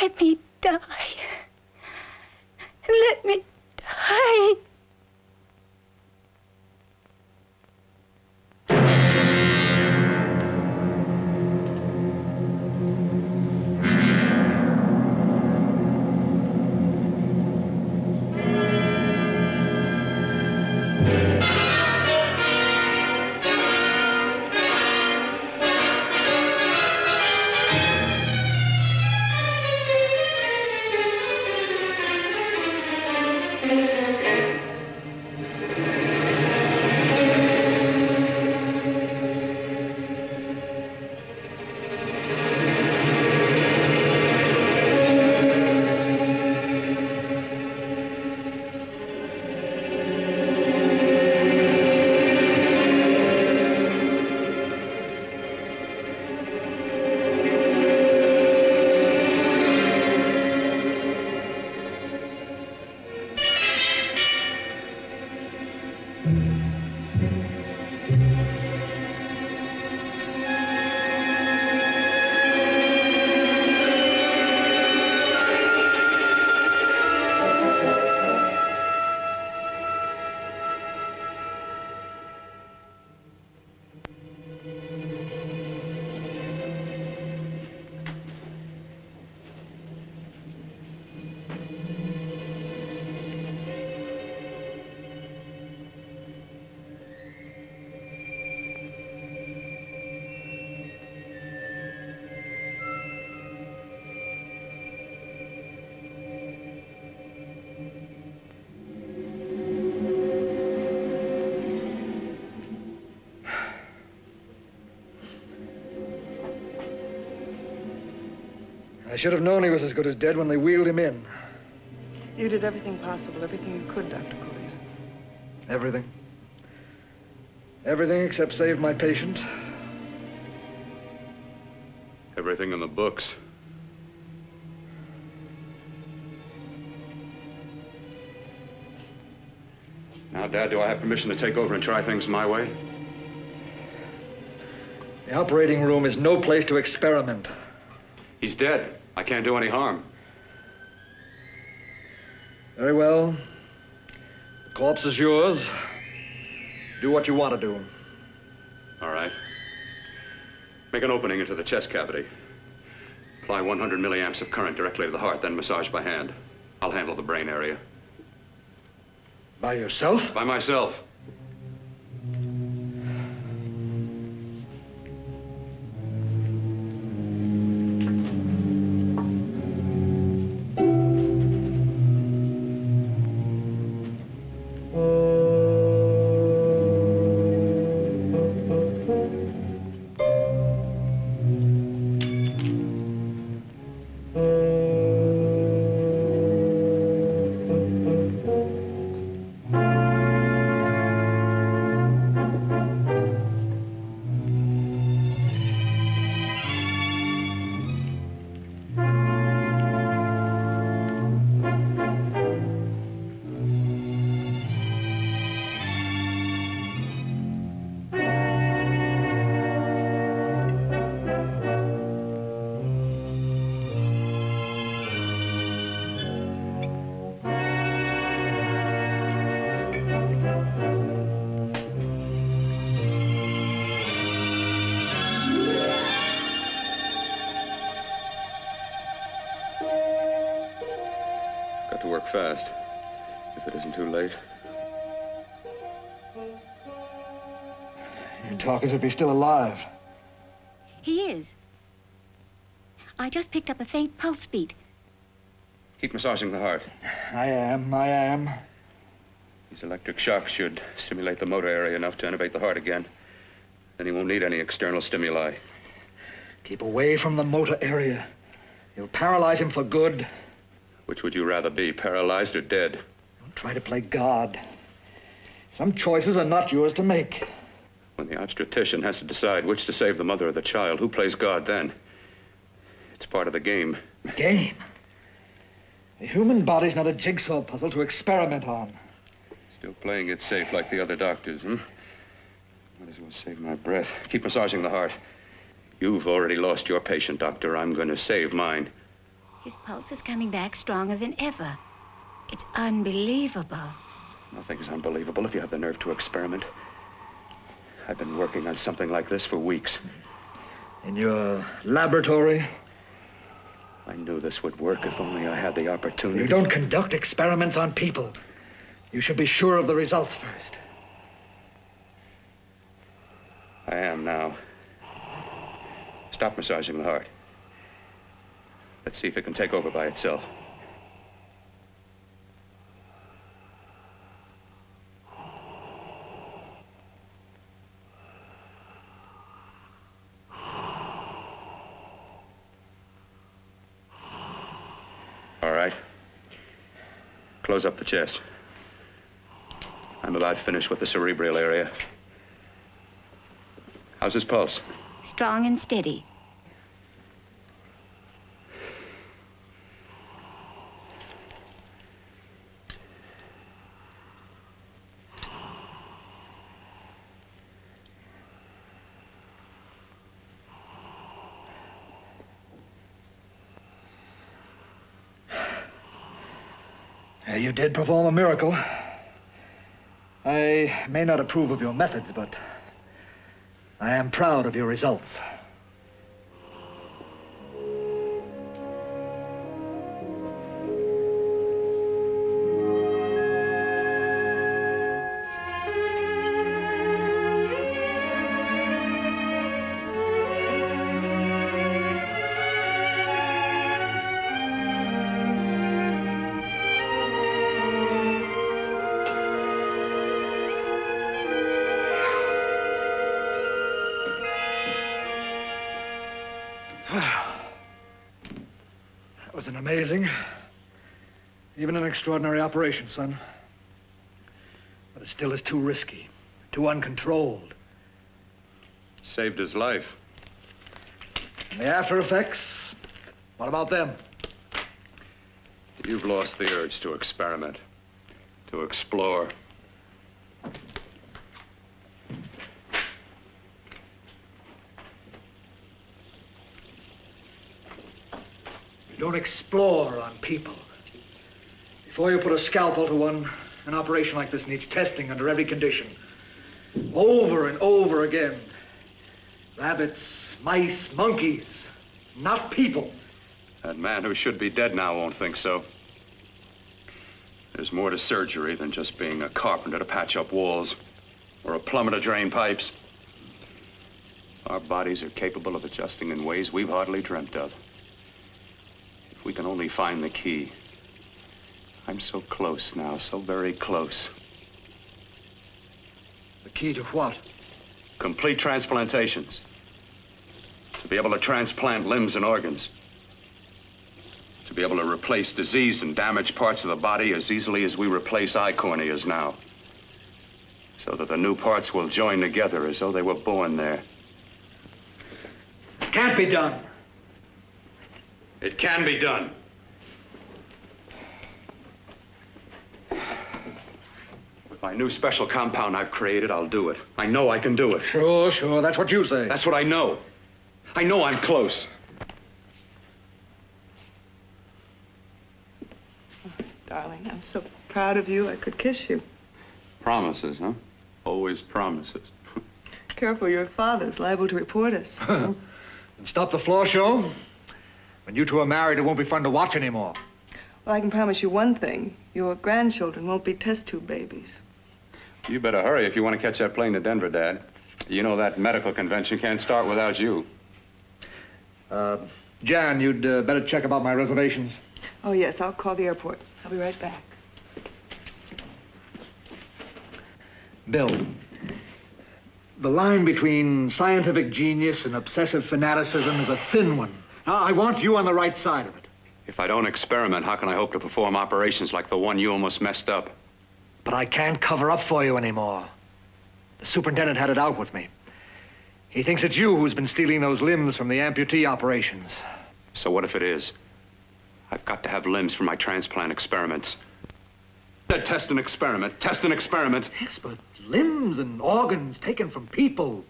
Let me die. Let me die. I should have known he was as good as dead when they wheeled him in. You did everything possible, everything you could, Dr. Collier. Everything. Everything except save my patient. Everything in the books. Now, Dad, do I have permission to take over and try things my way? The operating room is no place to experiment. He's dead. I can't do any harm. Very well. The corpse is yours. Do what you want to do. All right. Make an opening into the chest cavity. Apply 100 milliamps of current directly to the heart, then massage by hand. I'll handle the brain area. By yourself? By myself. Fast, if it isn't too late. You talk as if he's still alive. He is. I just picked up a faint pulse beat. Keep massaging the heart. I am. These electric shocks should stimulate the motor area enough to innervate the heart again. Then he won't need any external stimuli. Keep away from the motor area. You'll paralyze him for good. Which would you rather be, paralyzed or dead? Don't try to play God. Some choices are not yours to make. When the obstetrician has to decide which to save the mother or the child, who plays God then? It's part of the game. Game? The human body's not a jigsaw puzzle to experiment on. Still playing it safe like the other doctors, hmm? Might as well save my breath. Keep massaging the heart. You've already lost your patient, Doctor. I'm going to save mine. His pulse is coming back stronger than ever. It's unbelievable. Nothing's unbelievable if you have the nerve to experiment. I've been working on something like this for weeks. In your laboratory? I knew this would work if only I had the opportunity. You don't conduct experiments on people. You should be sure of the results first. I am now. Stop massaging the heart. Let's see if it can take over by itself. All right. Close up the chest. I'm about finished with the cerebral area. How's his pulse? Strong and steady. You did perform a miracle. I may not approve of your methods, but I am proud of your results. That was an amazing, even an extraordinary operation, son. But it still is too risky, too uncontrolled. Saved his life. And the after effects, what about them? You've lost the urge to experiment, to explore. You don't explore on people. Before you put a scalpel to one, an operation like this needs testing under every condition. Over and over again. Rabbits, mice, monkeys, not people. That man who should be dead now won't think so. There's more to surgery than just being a carpenter to patch up walls or a plumber to drain pipes. Our bodies are capable of adjusting in ways we've hardly dreamt of. If we can only find the key. I'm so close now, so very close. The key to what? Complete transplantations. To be able to transplant limbs and organs. To be able to replace diseased and damaged parts of the body as easily as we replace eye corneas now. So that the new parts will join together as though they were born there. It can't be done. It can be done. With my new special compound I've created, I'll do it. I know I can do it. Sure, sure, that's what you say. That's what I know. I know I'm close. Darling, I'm so proud of you, I could kiss you. Promises, huh? Always promises. Careful, your father's liable to report us. And stop the floor show. When you two are married, it won't be fun to watch anymore. Well, I can promise you one thing. Your grandchildren won't be test tube babies. You better hurry if you want to catch that plane to Denver, Dad. You know that medical convention can't start without you. Jan, you'd better check about my reservations. Oh, yes, I'll call the airport. I'll be right back. Bill, the line between scientific genius and obsessive fanaticism is a thin one. Now, I want you on the right side of it. If I don't experiment, how can I hope to perform operations like the one you almost messed up? But I can't cover up for you anymore. The superintendent had it out with me. He thinks it's you who's been stealing those limbs from the amputee operations. So what if it is? I've got to have limbs for my transplant experiments. Test and experiment, test and experiment. Yes, but limbs and organs taken from people.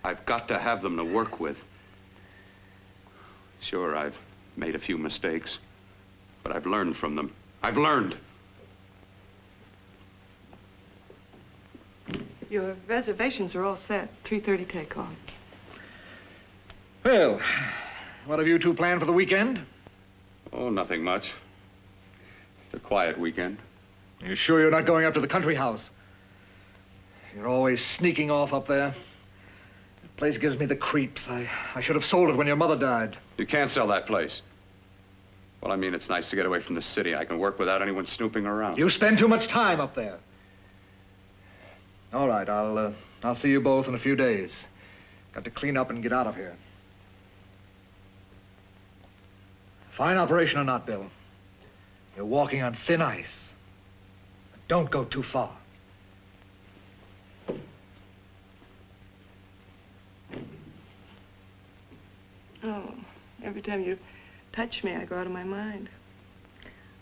I've got to have them to work with. Sure, I've made a few mistakes. But I've learned from them. I've learned. Your reservations are all set. 3:30 takeoff. Well, what have you two planned for the weekend? Oh, nothing much. Just a quiet weekend. You sure you're not going up to the country house? You're always sneaking off up there. The place gives me the creeps. I should have sold it when your mother died. You can't sell that place. Well, I mean, it's nice to get away from the city. I can work without anyone snooping around. You spend too much time up there. All right, I'll see you both in a few days. Got to clean up and get out of here. Fine operation or not, Bill. You're walking on thin ice. But don't go too far. Oh, every time you touch me, I go out of my mind.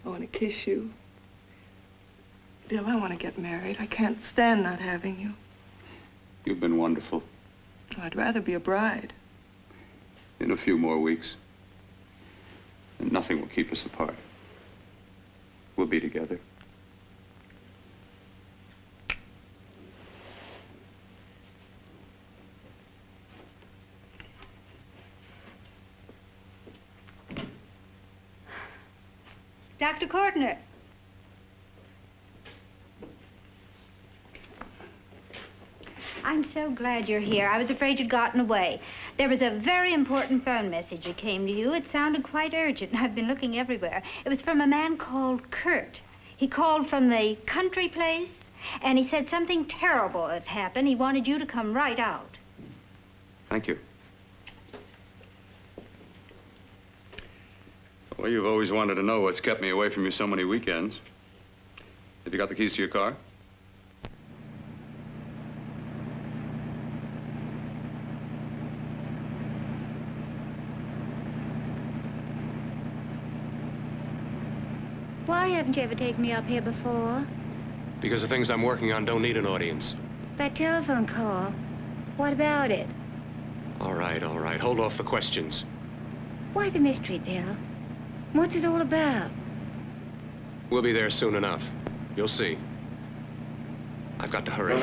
I want to kiss you. Bill, I want to get married. I can't stand not having you. You've been wonderful. Oh, I'd rather be a bride. In a few more weeks. And nothing will keep us apart. We'll be together. Dr. Courtner. I'm so glad you're here. I was afraid you'd gotten away. There was a very important phone message that came to you. It sounded quite urgent. I've been looking everywhere. It was from a man called Kurt. He called from the country place, and he said something terrible had happened. He wanted you to come right out. Thank you. Well, you've always wanted to know what's kept me away from you so many weekends. Have you got the keys to your car? Why haven't you ever taken me up here before? Because the things I'm working on don't need an audience. That telephone call, what about it? All right, all right. Hold off the questions. Why the mystery, Bill? What's it all about? We'll be there soon enough. You'll see. I've got to hurry.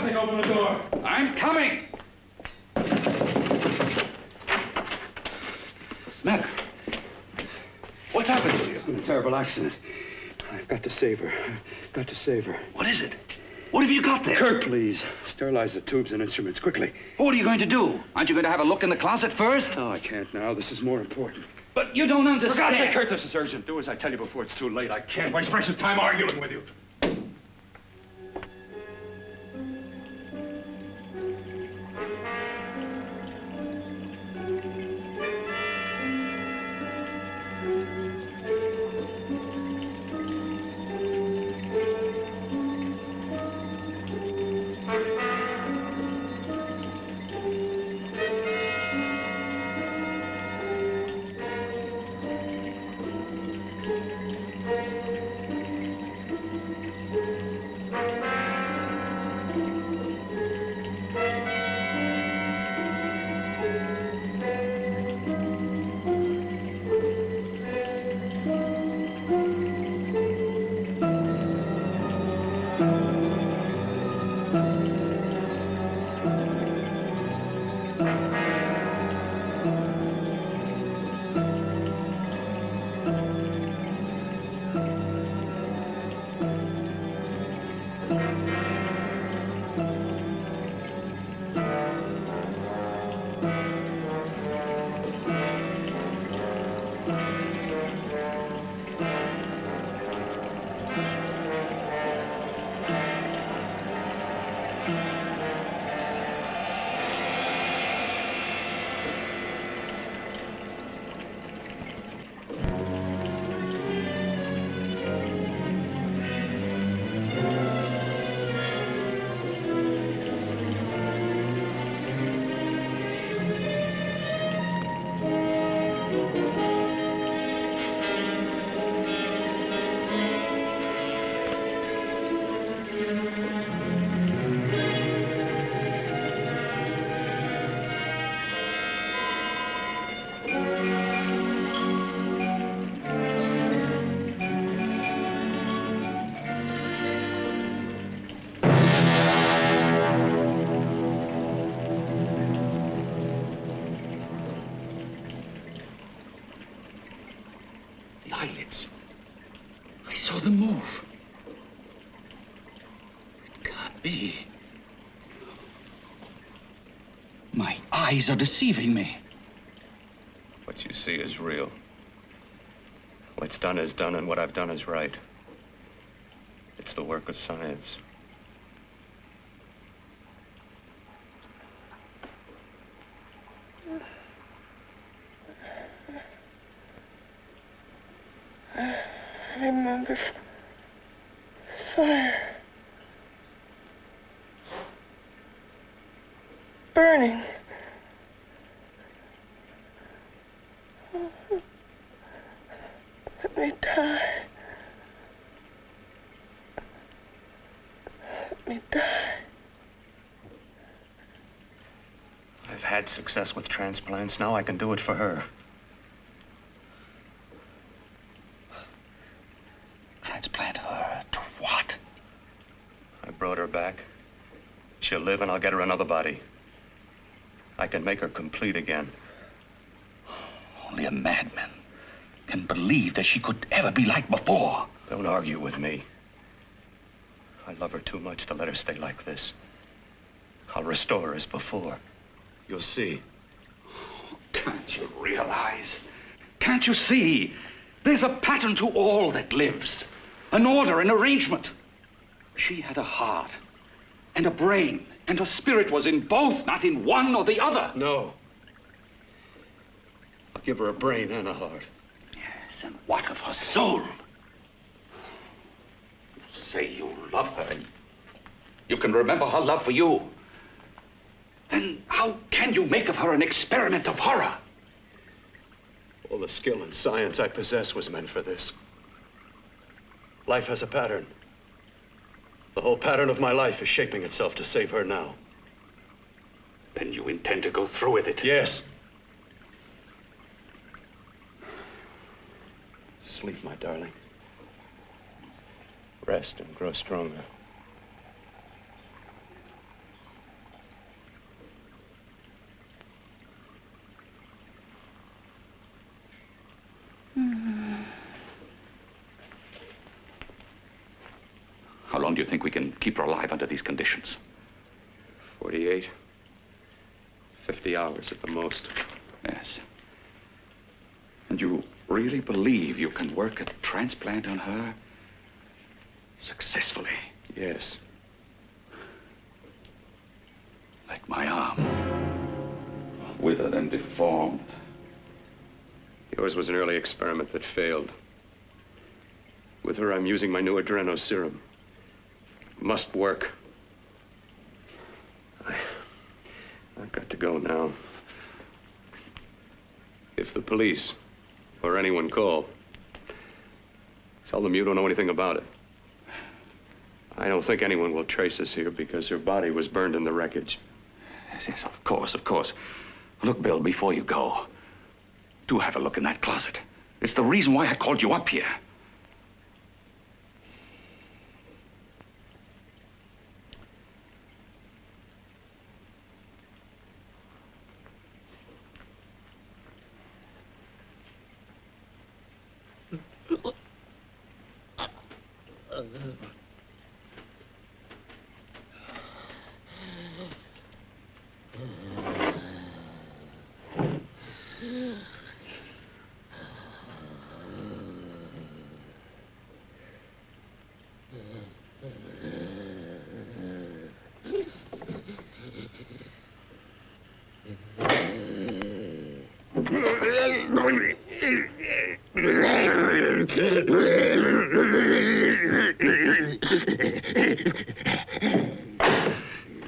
Take open the door. I'm coming. Matter? What's happened to you? It's been a terrible accident. I've got to save her. I've got to save her. What is it? What have you got there? Kurt, please. Sterilize the tubes and instruments quickly. What are you going to do? Aren't you going to have a look in the closet first? No, I can't now. This is more important. But you don't understand. For God's sake, Kurt, this is urgent. Do as I tell you before it's too late. I can't waste precious time arguing with you. Eyelids. I saw them move. It can't be. My eyes are deceiving me. What you see is real. What's done is done, and what I've done is right. It's the work of science. I remember fire. Burning. Let me die. Let me die. I've had success with transplants. Now I can do it for her. Transplant her to what? I brought her back. She'll live, and I'll get her another body. I can make her complete again. Only a madman can believe that she could ever be like before. Don't argue with me. I love her too much to let her stay like this. I'll restore her as before. You'll see. Can't you realize? Can't you see? There's a pattern to all that lives. An order, an arrangement. She had a heart and a brain, and her spirit was in both, not in one or the other. No. I'll give her a brain and a heart. Yes, and what of her soul? You say you love her, and you can remember her love for you. Then how can you make of her an experiment of horror? All the skill and science I possess was meant for this. Life has a pattern. The whole pattern of my life is shaping itself to save her now. Then you intend to go through with it? Yes. Sleep, my darling. Rest and grow stronger. long do you think we can keep her alive under these conditions? 48, 50 hours at the most. Yes. And you really believe you can work a transplant on her successfully? Yes. Like my arm. Withered and deformed. Yours was an early experiment that failed. With her, I'm using my new adreno serum. Must work. I've got to go now. If the police or anyone call, tell them you don't know anything about it. I don't think anyone will trace us here because her body was burned in the wreckage. Yes, of course, of course. Look, Bill, before you go, do have a look in that closet. It's the reason why I called you up here.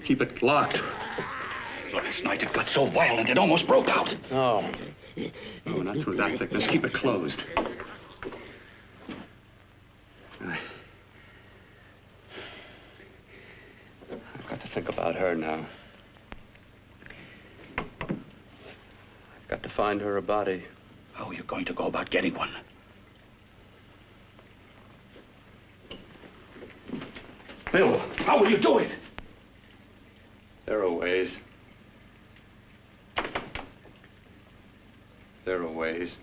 Keep it locked. Last night it got so violent it almost broke out. Oh. Oh, not through that thickness. Keep it closed. I've got to think about her now. I've got to find her a body. How are you going to go about getting one? Bill, how will you do it? There are ways. There are ways.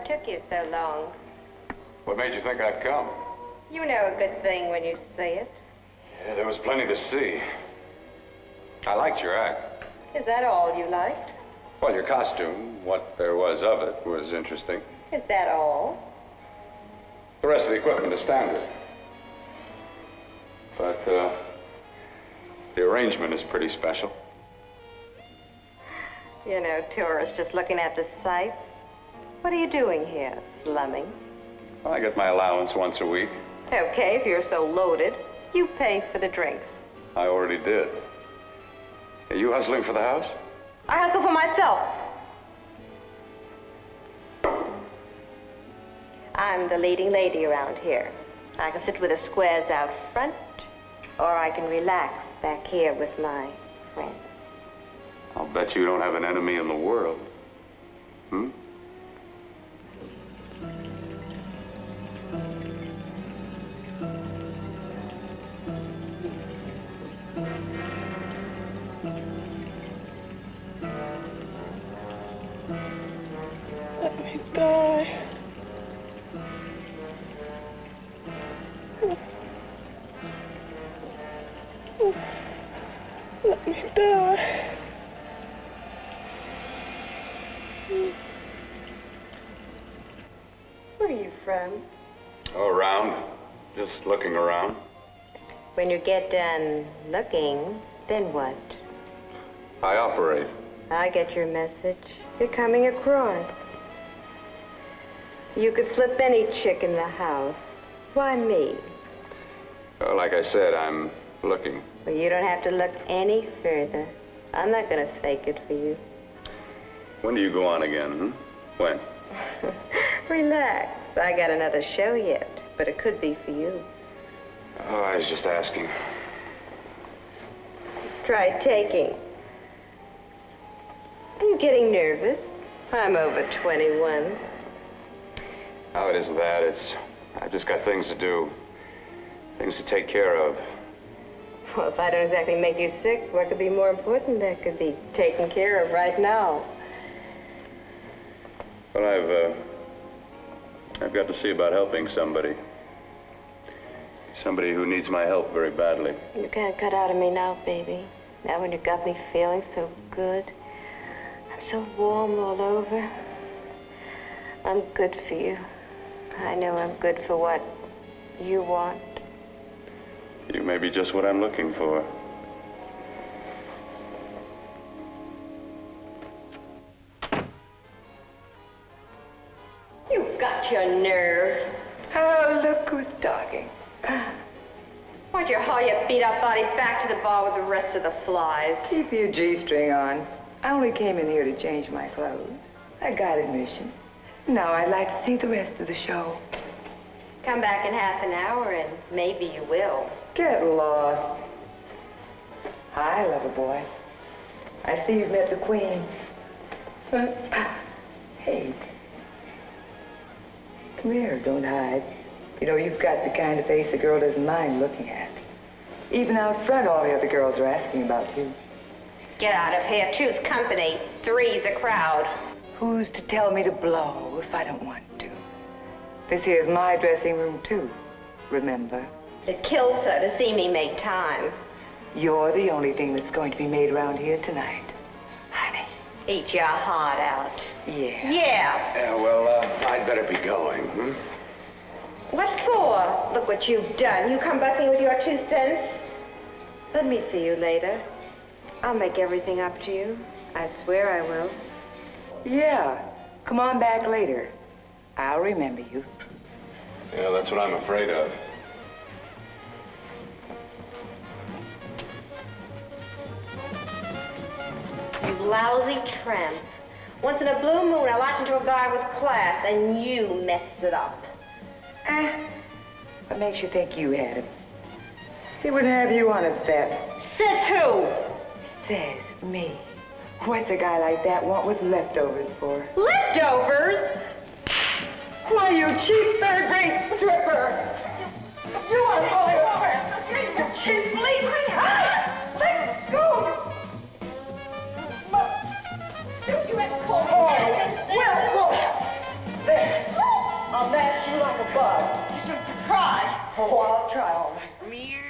took you so long? What made you think I'd come? You know a good thing when you see it. Yeah, there was plenty to see. I liked your act. Is that all you liked? Well, your costume, what there was of it, was interesting. Is that all? The rest of the equipment is standard. But, the arrangement is pretty special. You know, tourists just looking at the sights. What are you doing here? Slumming? Well, I get my allowance once a week. Okay, if you're so loaded, you pay for the drinks. I already did. Are you hustling for the house? I hustle for myself. I'm the leading lady around here. I can sit with the squares out front, or I can relax back here with my friends. I'll bet you don't have an enemy in the world. Hmm? Let me die. Let me die. Where are you from? Oh, around. Just looking around. When you get done looking, then what? I operate. I get your message. You're coming across. You could flip any chick in the house. Why me? Well, like I said, I'm looking. Well, you don't have to look any further. I'm not going to fake it for you. When do you go on again, hmm? When? Relax. I got another show yet, but it could be for you. Oh, I was just asking. Try taking. Are you getting nervous? I'm over 21. Oh, it isn't that. I've just got things to do. Things to take care of. Well, if I don't exactly make you sick, what could be more important that could be taken care of right now? Well, I've got to see about helping somebody. Somebody who needs my help very badly. You can't cut out of me now, baby. Now when you got me feeling so good. I'm so warm all over. I'm good for you. I know I'm good for what you want. You may be just what I'm looking for. You've got your nerve. Oh, look who's talking. Why'd you haul your beat-up body back to the bar with the rest of the flies? Keep your G-string on. I only came in here to change my clothes. I got admission. Now I'd like to see the rest of the show. Come back in half an hour and maybe you will. Get lost. Hi, lover boy. I see you've met the queen. Hey. Come here, don't hide. You know, you've got the kind of face a girl doesn't mind looking at. Even out front, all the other girls are asking about you. Get out of here. Choose company. Three's a crowd. Who's to tell me to blow if I don't want to? This here's my dressing room, too. Remember? It kills her to see me make time. You're the only thing that's going to be made around here tonight. Honey. Eat your heart out. Yeah. Yeah. Yeah, well, I'd better be going, hmm? What for? Look what you've done. You come busting with your 2 cents. Let me see you later. I'll make everything up to you. I swear I will. Yeah. Come on back later. I'll remember you. Yeah, that's what I'm afraid of. You lousy tramp. Once in a blue moon, I latch into a guy with class, and you mess it up. What makes you think you had him? He wouldn't have you on a bet. Says who? Says me. What's a guy like that want with leftovers for? Leftovers? Why, you cheap third-rate stripper! You are going over! You cheap bleeding! Let go! Look! You had called me. Well, there. Oh, I'll try all right. Meow.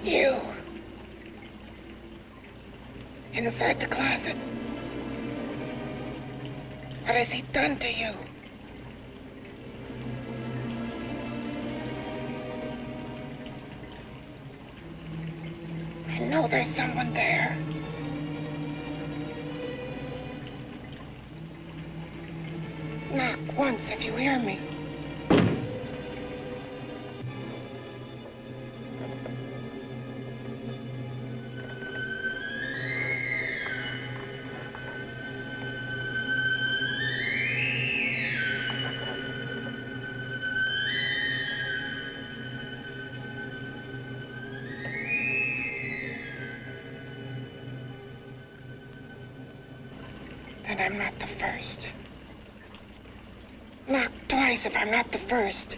You. Inside the closet. What has he done to you? I know there's someone there. Knock once if you hear me. And I'm not the first. Knock twice if I'm not the first.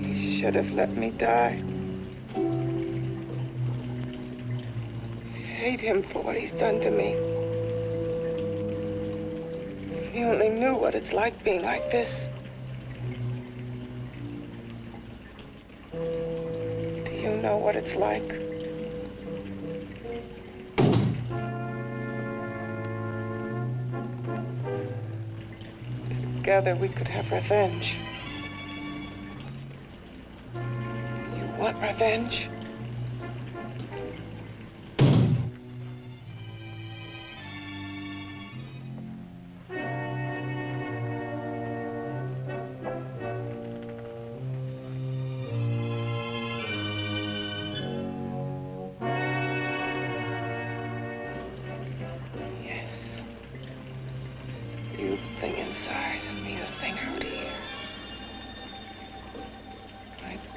He should have let me die. I hate him for what he's done to me. If he only knew what it's like being like this. You know what it's like. Together we could have revenge. You want revenge?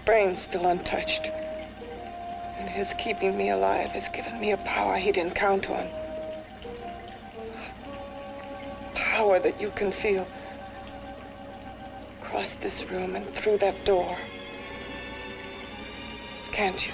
Brain's still untouched. And his keeping me alive has given me a power he didn't count on. Power that you can feel across this room and through that door. Can't you?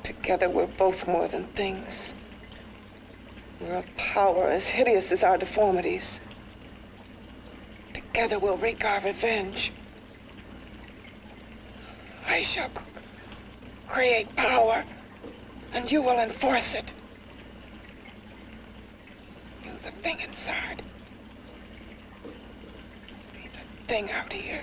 Together, we're both more than things. We're a power as hideous as our deformities. Together, we'll wreak our revenge. I shall create power, and you will enforce it. You, the thing inside. Me, the thing out here.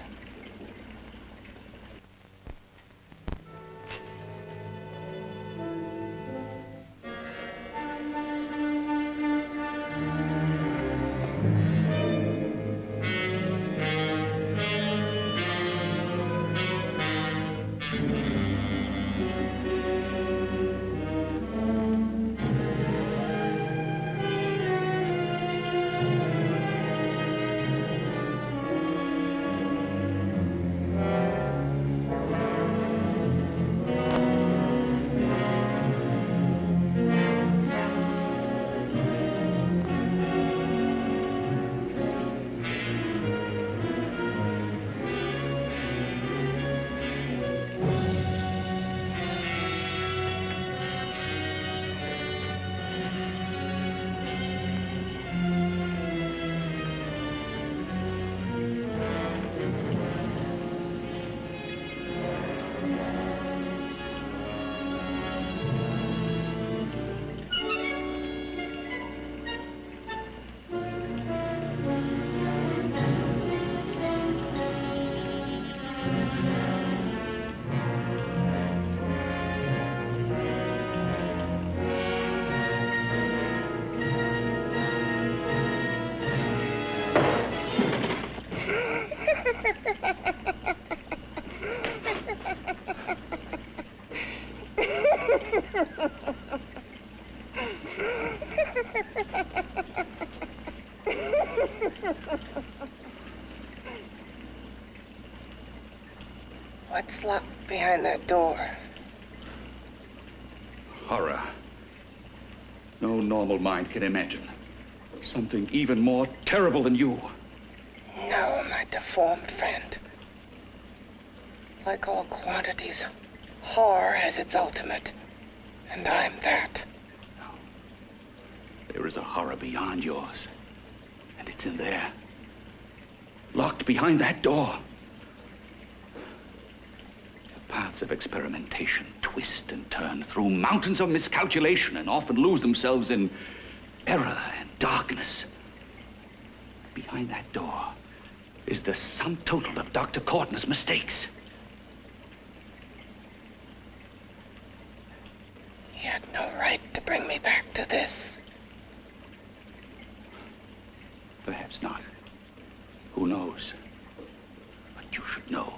What's locked behind that door? Horror. No normal mind can imagine. Something even more terrible than you. No, my deformed friend. Like all quantities, horror has its ultimate. And I'm that. There is a horror beyond yours. And it's in there. Locked behind that door. The paths of experimentation twist and turn through mountains of miscalculation and often lose themselves in error and darkness. Behind that door is the sum total of Dr. Corton's mistakes. He had no right to bring me back to this. Perhaps not. Who knows? But you should know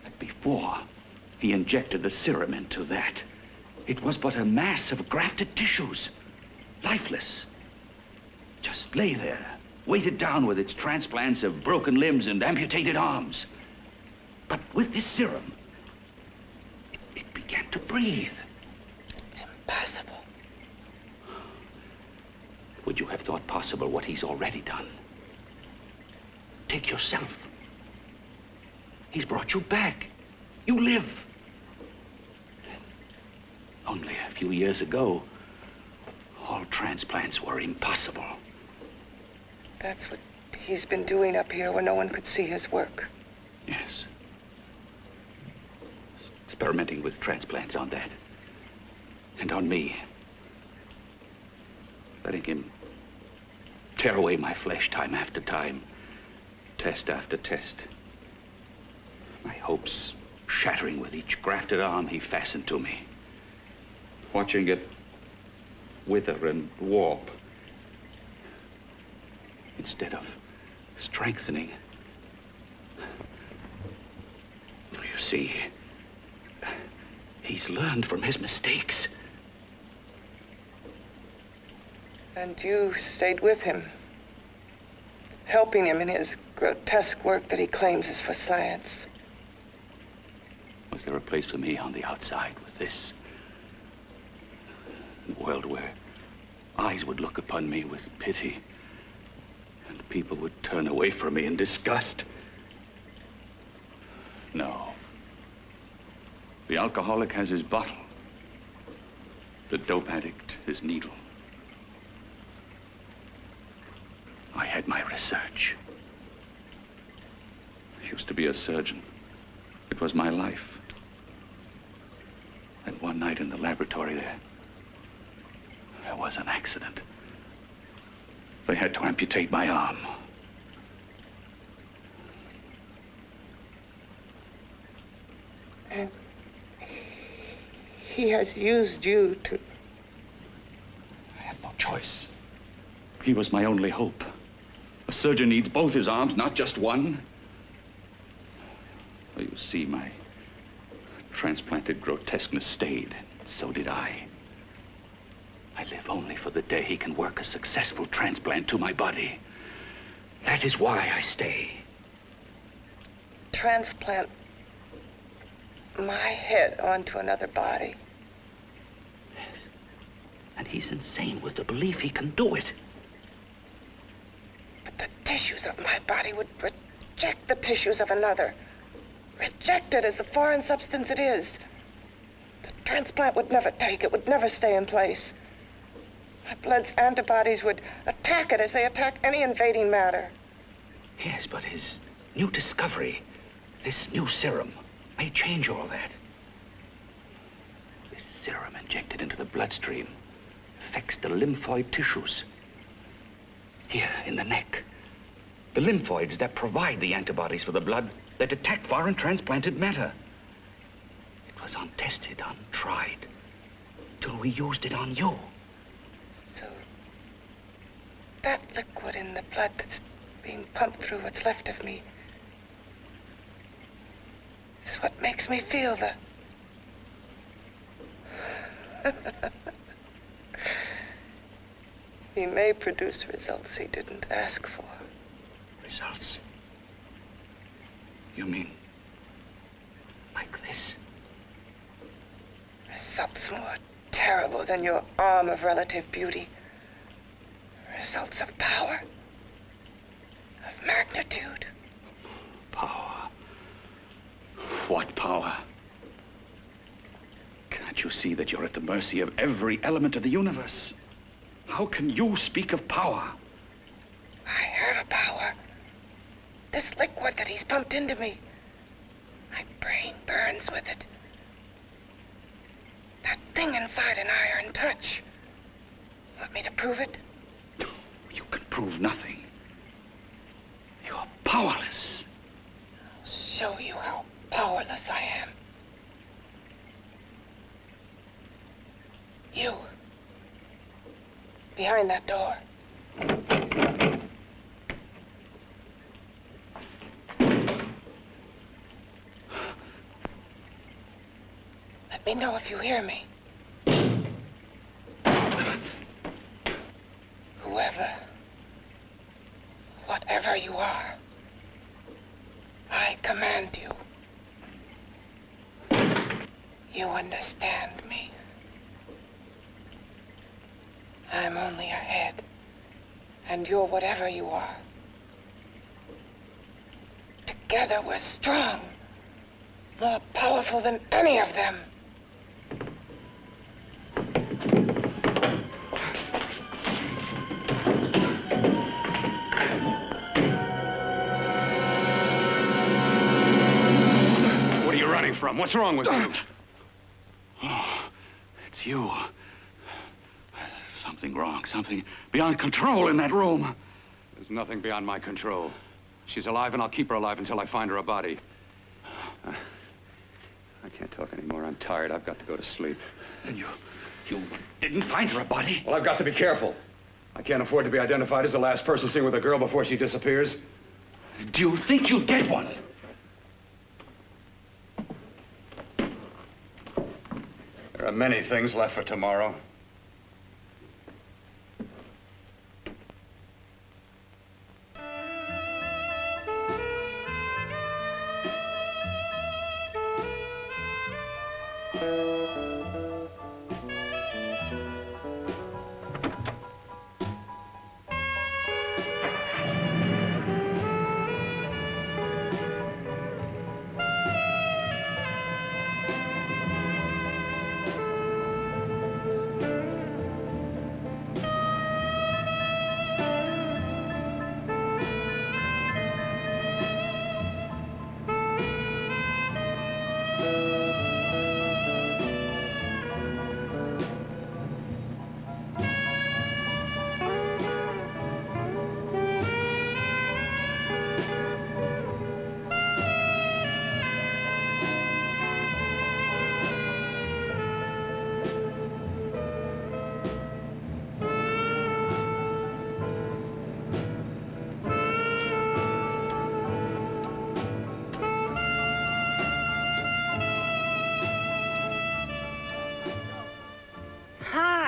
that before he injected the serum into that, it was but a mass of grafted tissues, lifeless. Just lay there, weighted down with its transplants of broken limbs and amputated arms. But with this serum, it began to breathe. It's impossible. Would you have thought possible what he's already done? Take yourself. He's brought you back. You live. Only a few years ago, all transplants were impossible. That's what he's been doing up here where no one could see his work. Yes. Experimenting with transplants on that. And on me. Letting him tear away my flesh time after time, test after test. My hopes shattering with each grafted arm he fastened to me. Watching it wither and warp instead of strengthening. You see, he's learned from his mistakes. And you stayed with him, helping him in his grotesque work that he claims is for science. Was there a place for me on the outside with this? A world where eyes would look upon me with pity and people would turn away from me in disgust? No. The alcoholic has his bottle. The dope addict his needle. I had my research. I used to be a surgeon. It was my life. And one night in the laboratory there was an accident. They had to amputate my arm. And he has used you to... I had no choice. He was my only hope. A surgeon needs both his arms, not just one. Well, you see, my transplanted grotesqueness stayed. So did I. I live only for the day he can work a successful transplant to my body. That is why I stay. Transplant my head onto another body. Yes. And he's insane with the belief he can do it. But the tissues of my body would reject the tissues of another. Reject it as the foreign substance it is. The transplant would never take it, would never stay in place. My blood's antibodies would attack it as they attack any invading matter. Yes, but his new discovery, this new serum, may change all that. This serum injected into the bloodstream affects the lymphoid tissues. Here, in the neck. The lymphoids that provide the antibodies for the blood that attack foreign transplanted matter. It was untested, untried, till we used it on you. So, that liquid in the blood that's being pumped through what's left of me, is what makes me feel the... He may produce results he didn't ask for. Results? You mean like this? Results more terrible than your arm of relative beauty. Results of power, of magnitude. Power? What power? Can't you see that you're at the mercy of every element of the universe? How can you speak of power? I heard of power. This liquid that he's pumped into me. My brain burns with it. That thing inside an iron touch. Want me to prove it? You can prove nothing. You're powerless. I'll show you how powerless I am. You. Behind that door. Let me know if you hear me. Whoever, whatever you are, I command you. You understand me. I'm only a head, and you're whatever you are. Together we're strong, more powerful than any of them. What are you running from? What's wrong with you? Oh, it's you. Something wrong, something beyond control in that room. There's nothing beyond my control. She's alive, and I'll keep her alive until I find her a body. I can't talk anymore. I'm tired. I've got to go to sleep. And you didn't find her a body? Well, I've got to be careful. I can't afford to be identified as the last person seen with a girl before she disappears. Do you think you'll get one? There are many things left for tomorrow.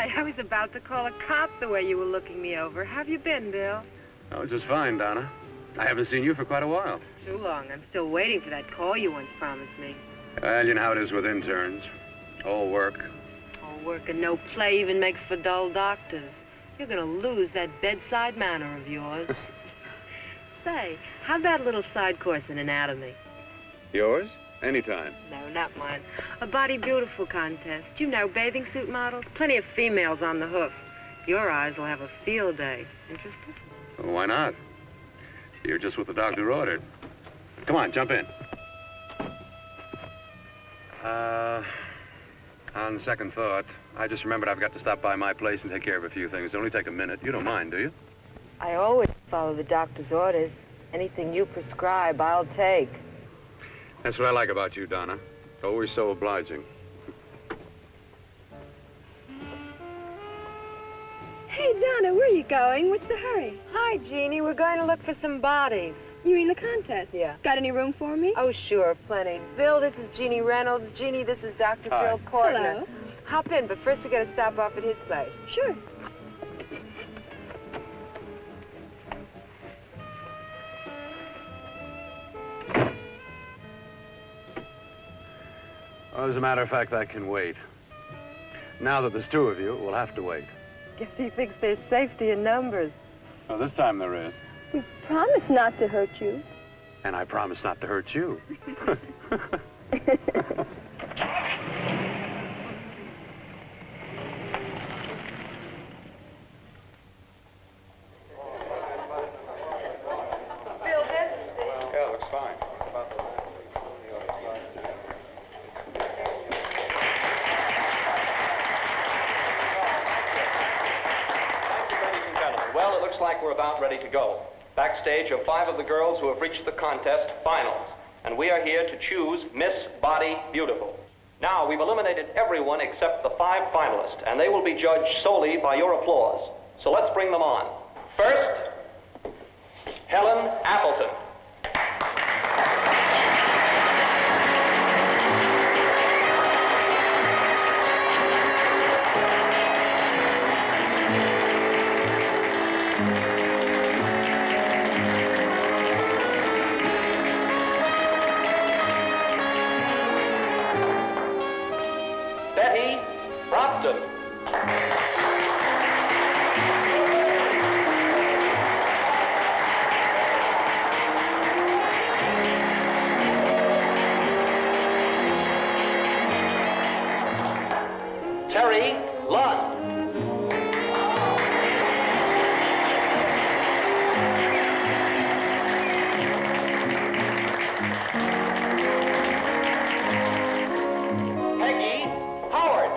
I was about to call a cop the way you were looking me over. How have you been, Bill? Oh, just fine, Donna. I haven't seen you for quite a while. Too long. I'm still waiting for that call you once promised me. Well, you know how it is with interns. All work. All work and no play even makes for dull doctors. You're gonna lose that bedside manner of yours. Say, how about a little side course in anatomy? Yours? Anytime. No, not mine. A body beautiful contest. You know, bathing suit models. Plenty of females on the hoof. Your eyes will have a field day. Interested? Well, why not? You're just what the doctor ordered. Come on, jump in. On second thought, I just remembered I've got to stop by my place and take care of a few things. It'll only take a minute. You don't mind, do you? I always follow the doctor's orders. Anything you prescribe, I'll take. That's what I like about you, Donna. Always so obliging. Hey, Donna, where are you get going. What's the hurry? Hi, Jeannie. We're going to look for some bodies. You mean the contest? Yeah. Got any room for me? Oh, sure, plenty. Bill, this is Jeannie Reynolds. Jeannie, this is Dr. Hi. Bill Cortner. Hello. Hop in, but first we got to stop off at his place. Sure. Well, as a matter of fact, that can wait. Now that there's two of you, we'll have to wait. Guess he thinks there's safety in numbers. Well, this time there is. We promise not to hurt you. And I promise not to hurt you. Bill, there's a seat. Yeah, looks fine. Ladies and gentlemen, well, it looks like we're about ready to go. Backstage are 5 of the girls who have reached the contest finals, and we are here to choose Miss Body Beautiful. Now, we've eliminated everyone except the 5 finalists, and they will be judged solely by your applause. So let's bring them on. First, Helen Appleton. Betty Brockton. Terry Lund. Peggy Howard.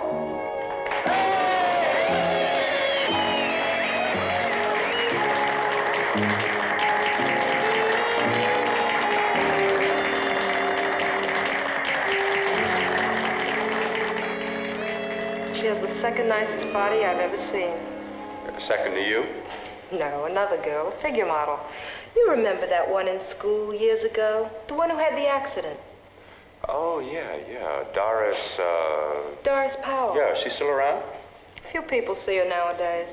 She has the second nicest body I've ever seen. Second to you? No, another girl, a figure model. You remember that one in school years ago? The one who had the accident. Oh, yeah. Doris Powell. Yeah, she's still around? Few people see her nowadays.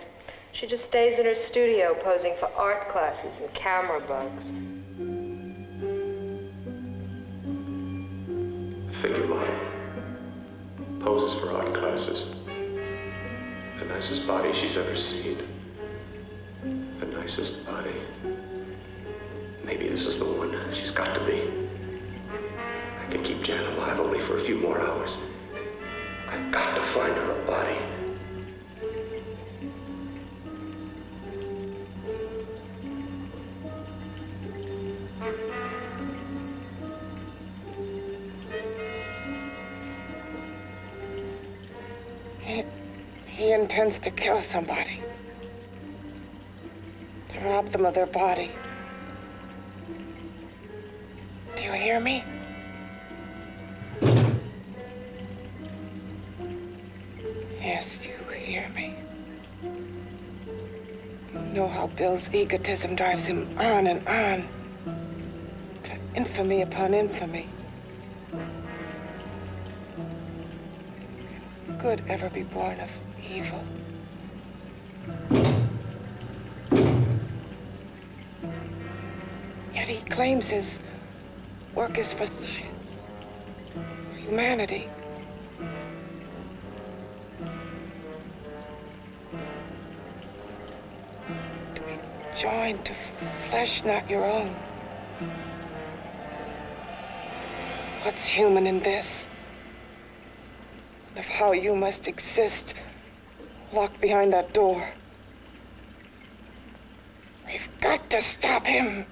She just stays in her studio posing for art classes and camera bugs. Figure model. Poses for art classes. The nicest body she's ever seen. The nicest body. Maybe this is the one. She's got to be. I can keep Jan alive only for a few more hours. I've got to find her a body. He intends to kill somebody. To rob them of their body. Do you hear me? Yes, you hear me. You know how Bill's egotism drives him on and on. To infamy upon infamy. Good ever be born of evil? Yet he claims his work is for science, for humanity. To be joined to flesh not your own. What's human in this? Of how you must exist, locked behind that door. We've got to stop him.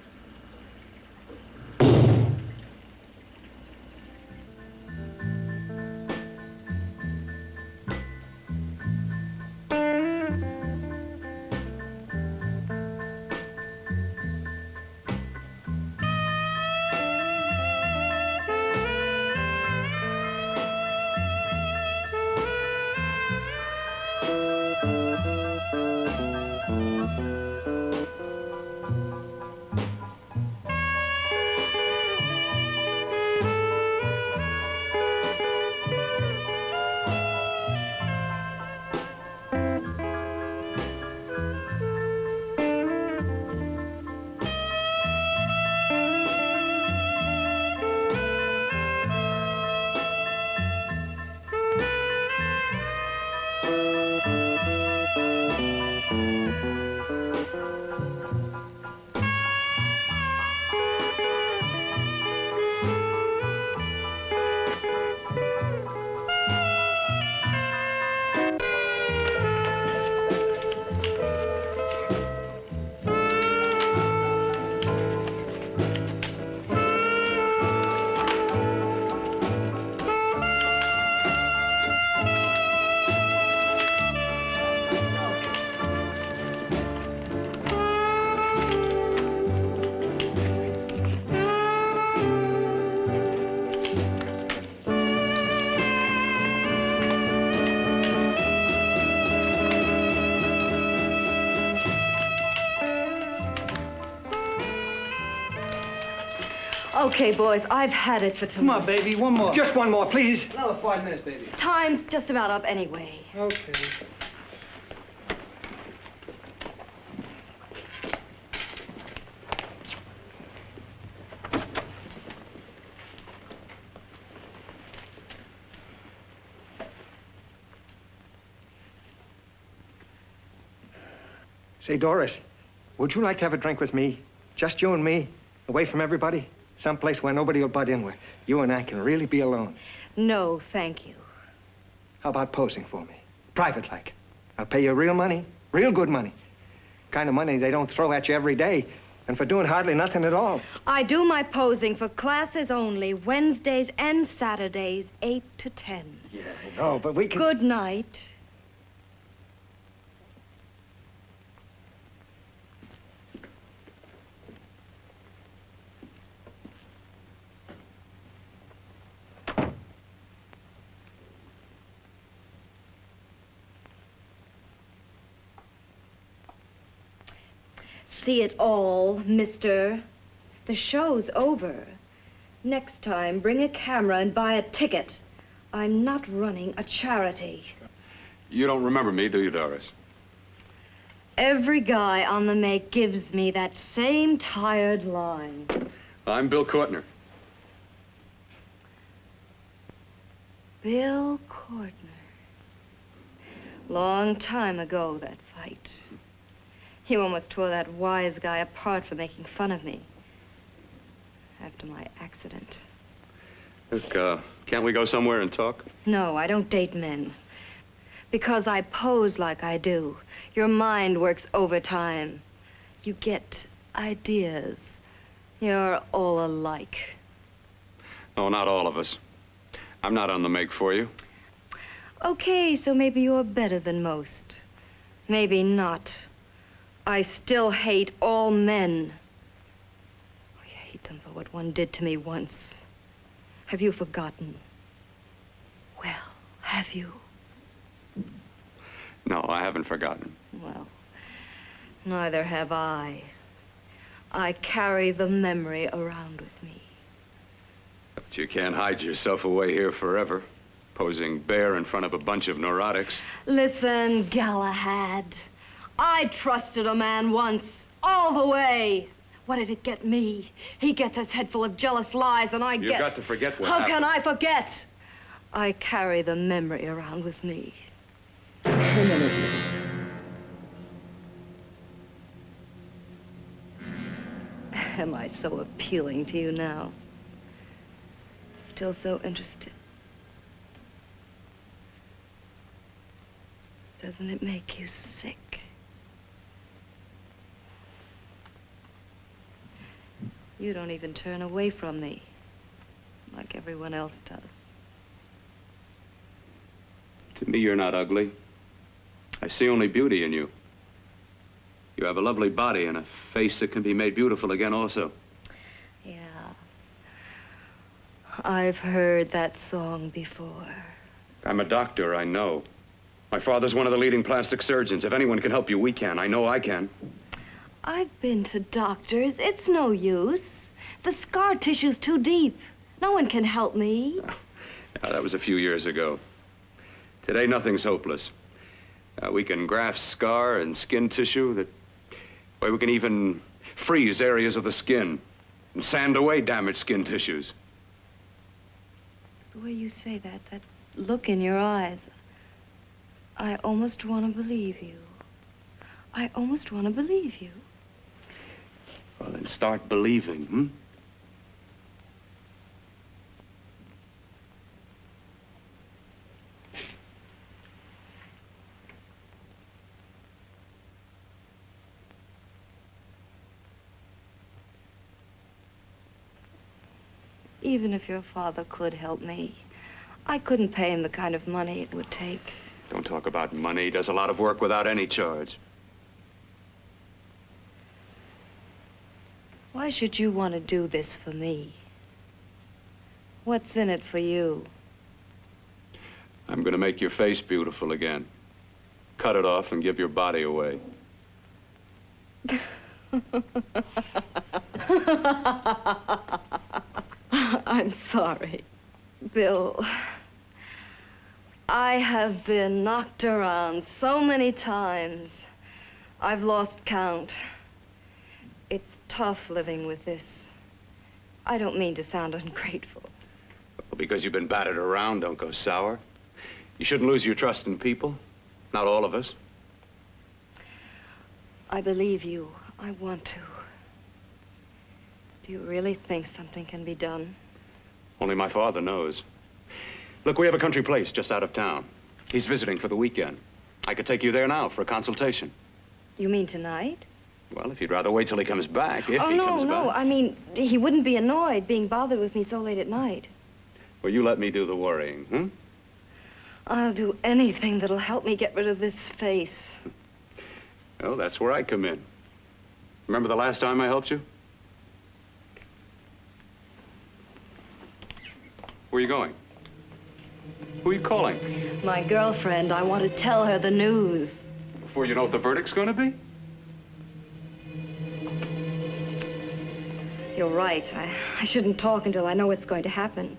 Okay, boys, I've had it for tonight. Come on, baby, one more. Just one more, please. Another 5 minutes, baby. Time's just about up anyway. Okay. Say, Doris, would you like to have a drink with me? Just you and me, away from everybody? Someplace where nobody will butt in, where you and I can really be alone. No, thank you. How about posing for me? Private like. I'll pay you real money, real good money. Kind of money they don't throw at you every day, and for doing hardly nothing at all. I do my posing for classes only, Wednesdays and Saturdays, 8 to 10. Yeah, I know, but we can... Good night. See it all, mister. The show's over. Next time, bring a camera and buy a ticket. I'm not running a charity. You don't remember me, do you, Doris? Every guy on the make gives me that same tired line. I'm Bill Courtner. Bill Courtner. Long time ago, that fight. You almost tore that wise guy apart for making fun of me. After my accident. Look, can't we go somewhere and talk? No, I don't date men. Because I pose like I do. Your mind works overtime. You get ideas. You're all alike. No, not all of us. I'm not on the make for you. Okay, so maybe you're better than most. Maybe not. I still hate all men. I hate them for what one did to me once. Have you forgotten? Well, have you? No, I haven't forgotten. Well, neither have I. I carry the memory around with me. But you can't hide yourself away here forever, posing bare in front of a bunch of neurotics. Listen, Galahad. I trusted a man once, all the way. What did it get me? He gets his head full of jealous lies, and I get... You've got to forget what How happened. can I forget? I carry the memory around with me. Am I so appealing to you now? Still so interested? Doesn't it make you sick? You don't even turn away from me, like everyone else does. To me, you're not ugly. I see only beauty in you. You have a lovely body and a face that can be made beautiful again also. Yeah. I've heard that song before. I'm a doctor, I know. My father's one of the leading plastic surgeons. If anyone can help you, we can. I know I can. I've been to doctors. It's no use. The scar tissue's too deep. No one can help me. Now, that was a few years ago. Today, nothing's hopeless. We can graft scar and skin tissue that... Well, we can even freeze areas of the skin and sand away damaged skin tissues. The way you say that look in your eyes, I almost want to believe you. I almost want to believe you. Well, then start believing, hmm? Even if your father could help me, I couldn't pay him the kind of money it would take. Don't talk about money. He does a lot of work without any charge. Why should you want to do this for me? What's in it for you? I'm going to make your face beautiful again. Cut it off and give your body away. sorry. Bill, I have been knocked around so many times. I've lost count. It's tough living with this. I don't mean to sound ungrateful. Well, because you've been battered around, don't go sour. You shouldn't lose your trust in people. Not all of us. I believe you. I want to. Do you really think something can be done? Only my father knows. Look, we have a country place just out of town. He's visiting for the weekend. I could take you there now for a consultation. You mean tonight? Well, if you'd rather wait till he comes back, if he comes back. No. I mean, he wouldn't be annoyed being bothered with me so late at night. Well, you let me do the worrying, hmm? I'll do anything that'll help me get rid of this face. Well, that's where I come in. Remember the last time I helped you? Where are you going? Who are you calling? My girlfriend. I want to tell her the news. Before you know what the verdict's going to be? You're right. I shouldn't talk until I know what's going to happen.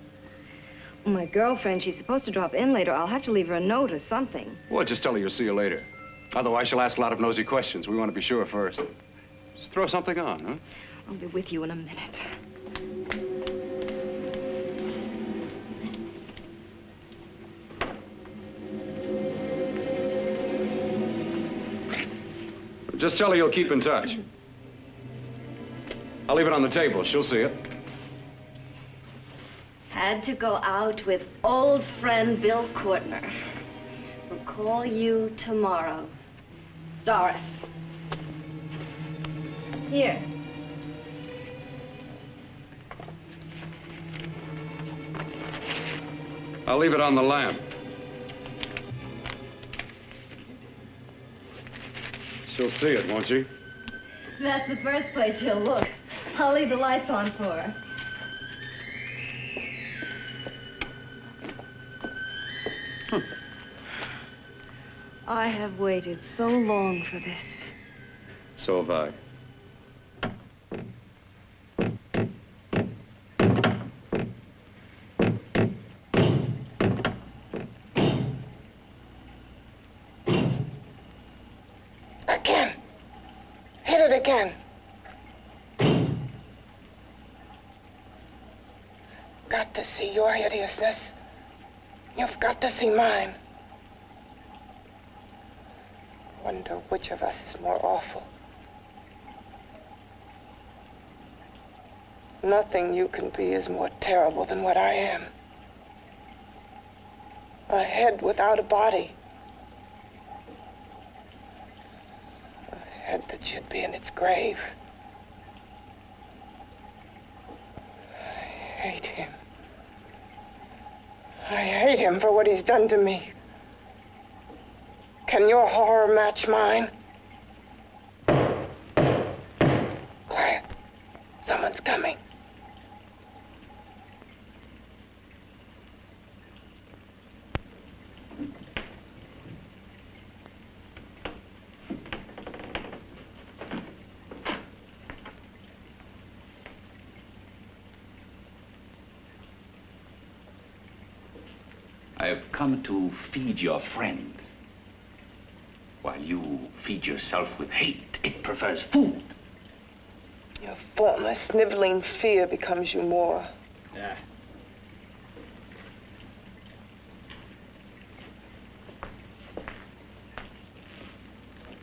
My girlfriend, she's supposed to drop in later. I'll have to leave her a note or something. Well, just tell her you'll see you later. Otherwise, she'll ask a lot of nosy questions. We want to be sure first. Just throw something on, huh? I'll be with you in a minute. Just tell her you'll keep in touch. I'll leave it on the table. She'll see it. Had to go out with old friend Bill Courtner. We'll call you tomorrow. Doris. Here. I'll leave it on the lamp. She'll see it, won't she? That's the first place she'll look. I'll leave the lights on for her. I have waited so long for this. So have I. Again. Hit it again. Got to see your hideousness. You've got to see mine. Wonder which of us is more awful. Nothing you can be is more terrible than what I am. A head without a body. A head that should be in its grave. I hate him. I hate him for what he's done to me. Can your horror match mine? Quiet. Someone's coming. I have come to feed your friend. While you feed yourself with hate, it prefers food. Your former sniveling fear becomes you more. Yeah.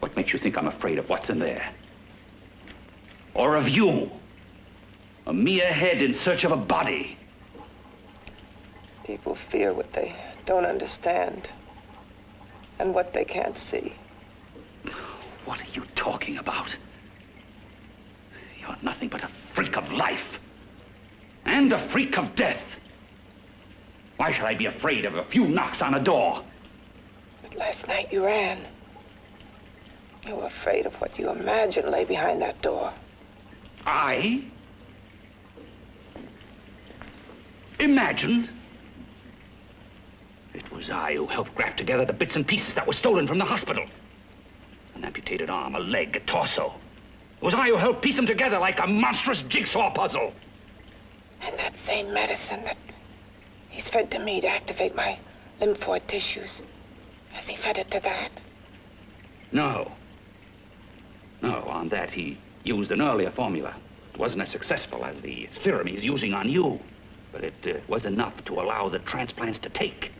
What makes you think I'm afraid of what's in there? Or of you? A mere head in search of a body. People fear what they don't understand and what they can't see. What are you talking about? You're nothing but a freak of life. And a freak of death. Why should I be afraid of a few knocks on a door? But last night you ran. You were afraid of what you imagined lay behind that door. I? Imagined? It was I who helped graft together the bits and pieces that were stolen from the hospital. An amputated arm, a leg, a torso. It was I who helped piece them together like a monstrous jigsaw puzzle. And that same medicine that he's fed to me to activate my lymphoid tissues. Has he fed it to that? No. No, on that he used an earlier formula. It wasn't as successful as the serum he's using on you, but it was enough to allow the transplants to take.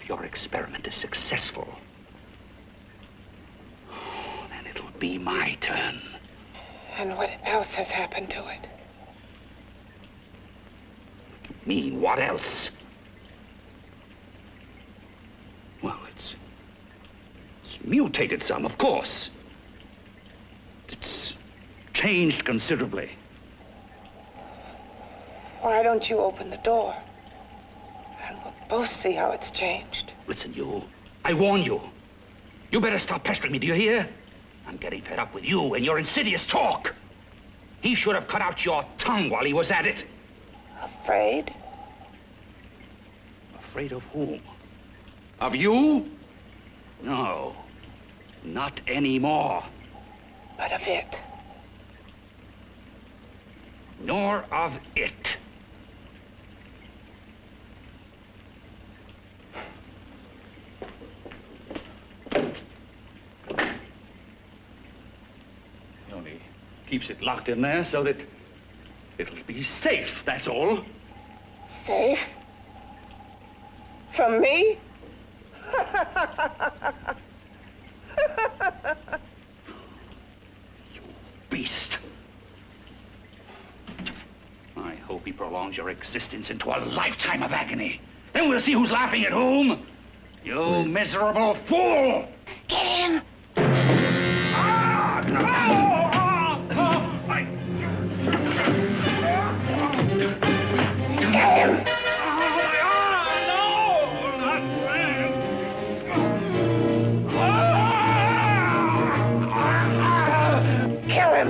If your experiment is successful, then it'll be my turn. And what else has happened to it? You mean, what else? Well, it's mutated some, of course. It's changed considerably. Why don't you open the door? And we'll both see how it's changed. Listen, you. I warned you. You better stop pestering me, do you hear? I'm getting fed up with you and your insidious talk. He should have cut out your tongue while he was at it. Afraid? Afraid of whom? Of you? No, not anymore. But of it. Nor of it. He only keeps it locked in there so that it'll be safe, that's all. Safe? From me? You beast. I hope he prolongs your existence into a lifetime of agony. Then we'll see who's laughing at whom. You miserable fool! Get him! Get him! Kill him!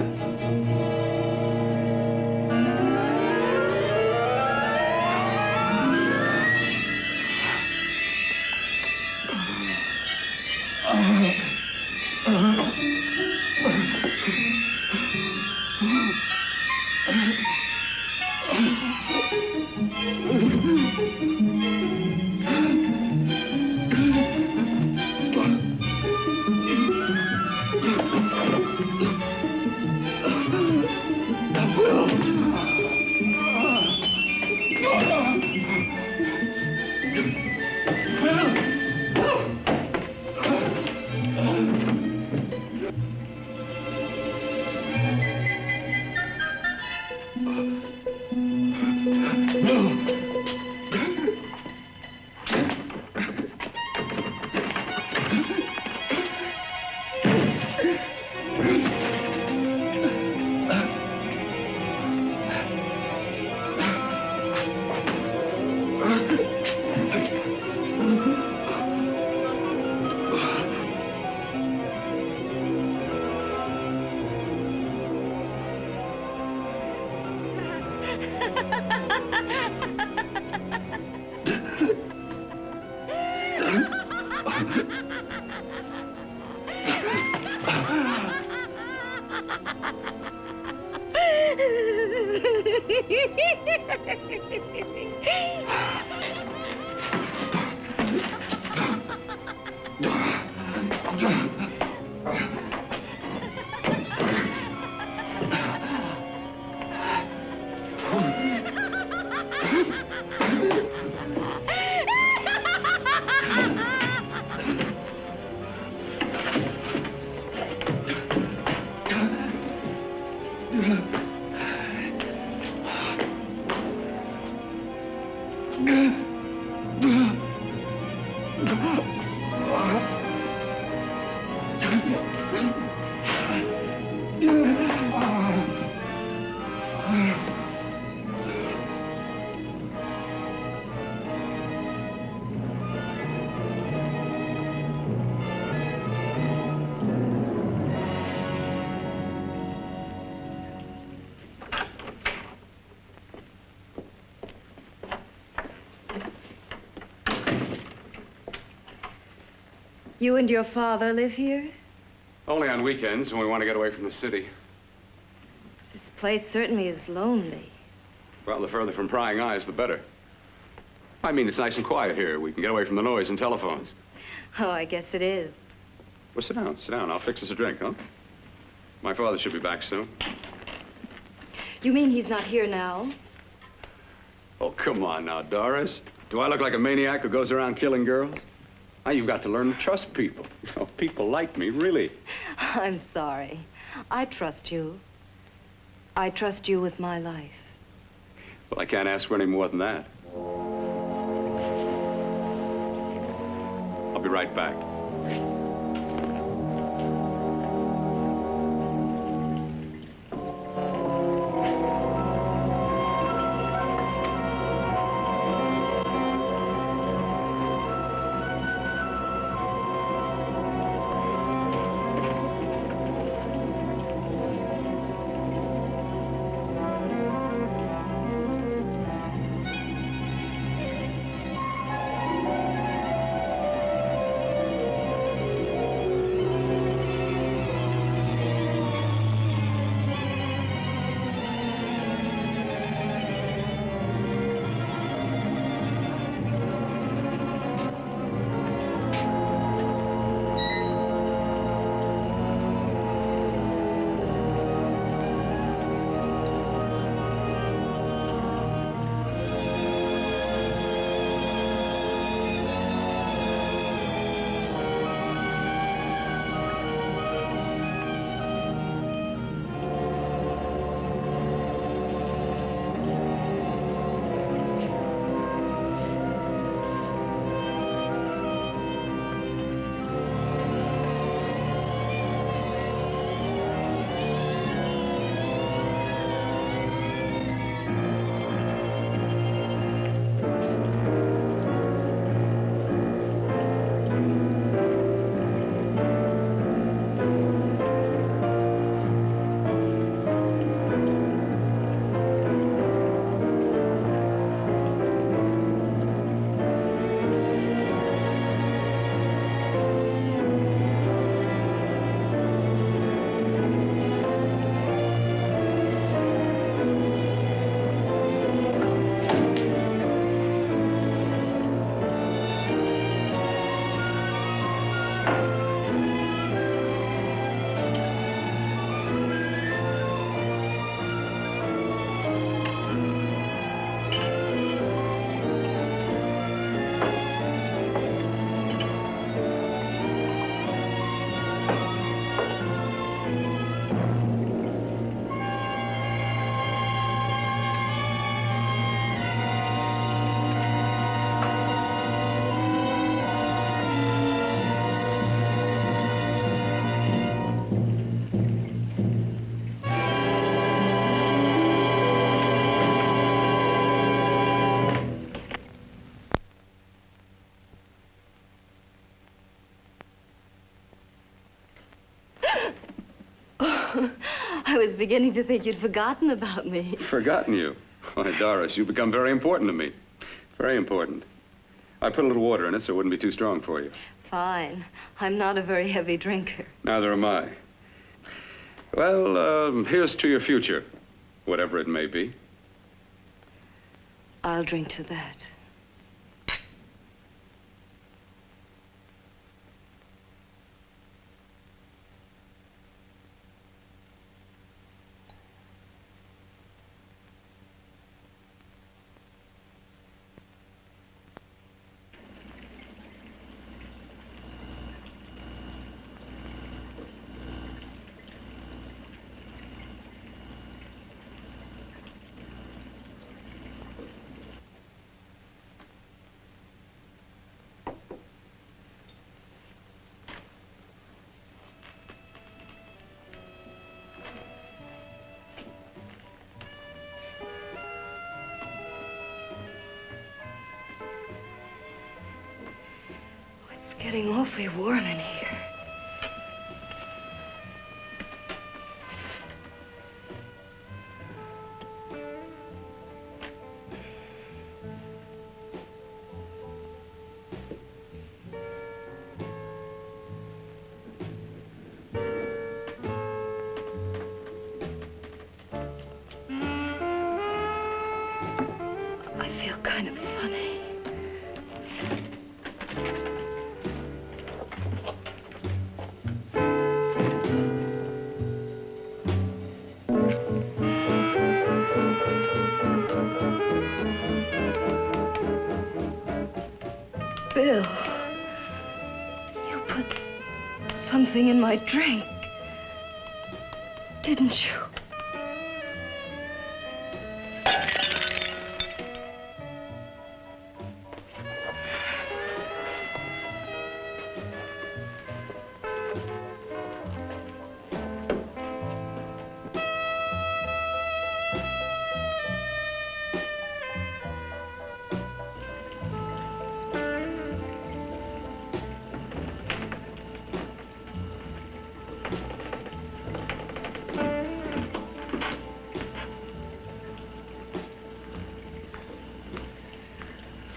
You and your father live here? Only on weekends when we want to get away from the city. This place certainly is lonely. Well, the further from prying eyes, the better. I mean, it's nice and quiet here. We can get away from the noise and telephones. Oh, I guess it is. Well, sit down, sit down. I'll fix us a drink, huh? My father should be back soon. You mean he's not here now? Oh, come on now, Doris. Do I look like a maniac who goes around killing girls? Now, you've got to learn to trust people. You know, people like me, really. I'm sorry. I trust you. I trust you with my life. Well, I can't ask for any more than that. I'll be right back. I was beginning to think you'd forgotten about me. Forgotten you? Why, Doris, you've become very important to me. Very important. I put a little water in it so it wouldn't be too strong for you. Fine. I'm not a very heavy drinker. Neither am I. Well, here's to your future, whatever it may be. I'll drink to that. It's getting awfully warm in here. kind of funny. Bill, you put something in my drink, didn't you?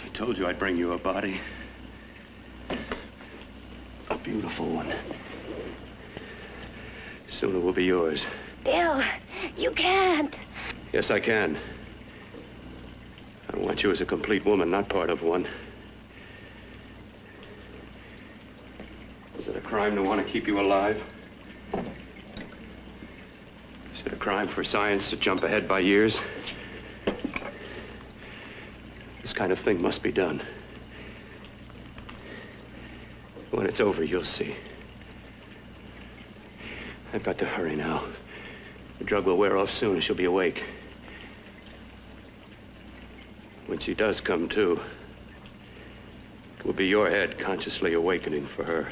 I told you I'd bring you a body. A beautiful one. Soon it will be yours. Bill, you can't. Yes, I can. I want you as a complete woman, not part of one. Is it a crime to want to keep you alive? Is it a crime for science to jump ahead by years? This kind of thing must be done. When it's over, you'll see. I've got to hurry now. The drug will wear off soon and she'll be awake. When she does come to, it will be your head consciously awakening for her.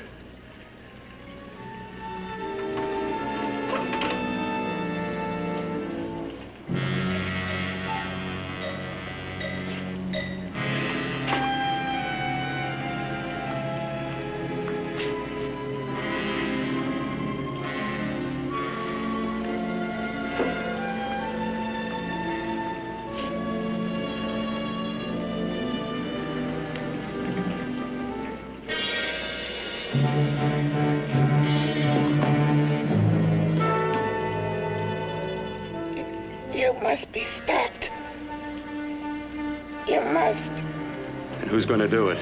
You must be stopped. You must. And who's going to do it?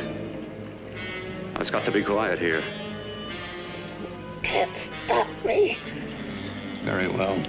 It's got to be quiet here. Can't stop me. Very well.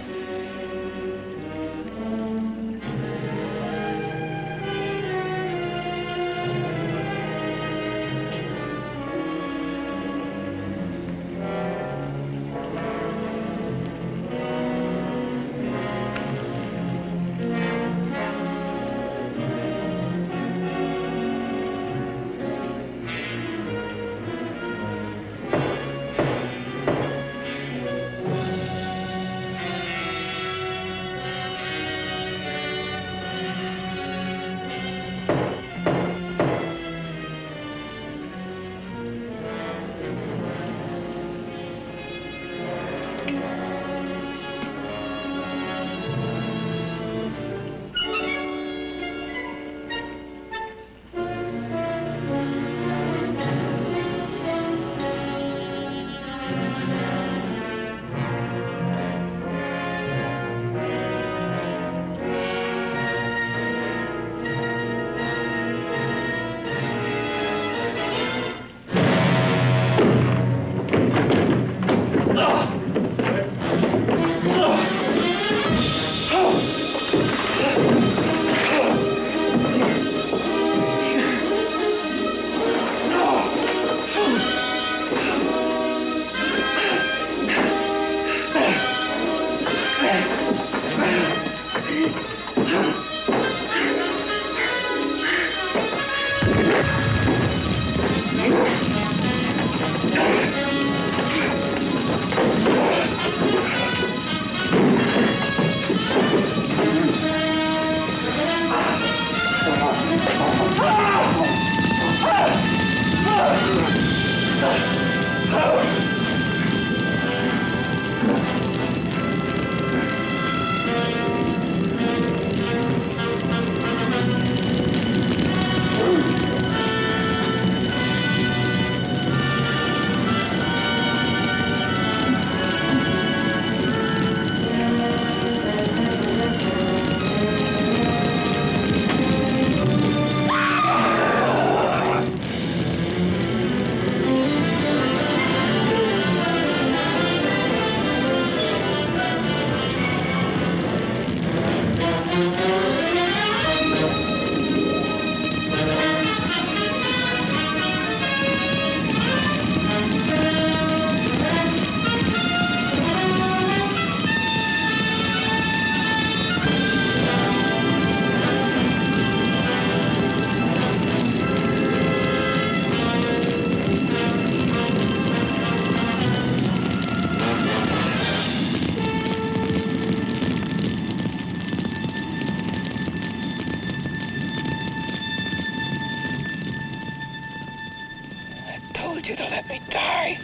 told you to let me die.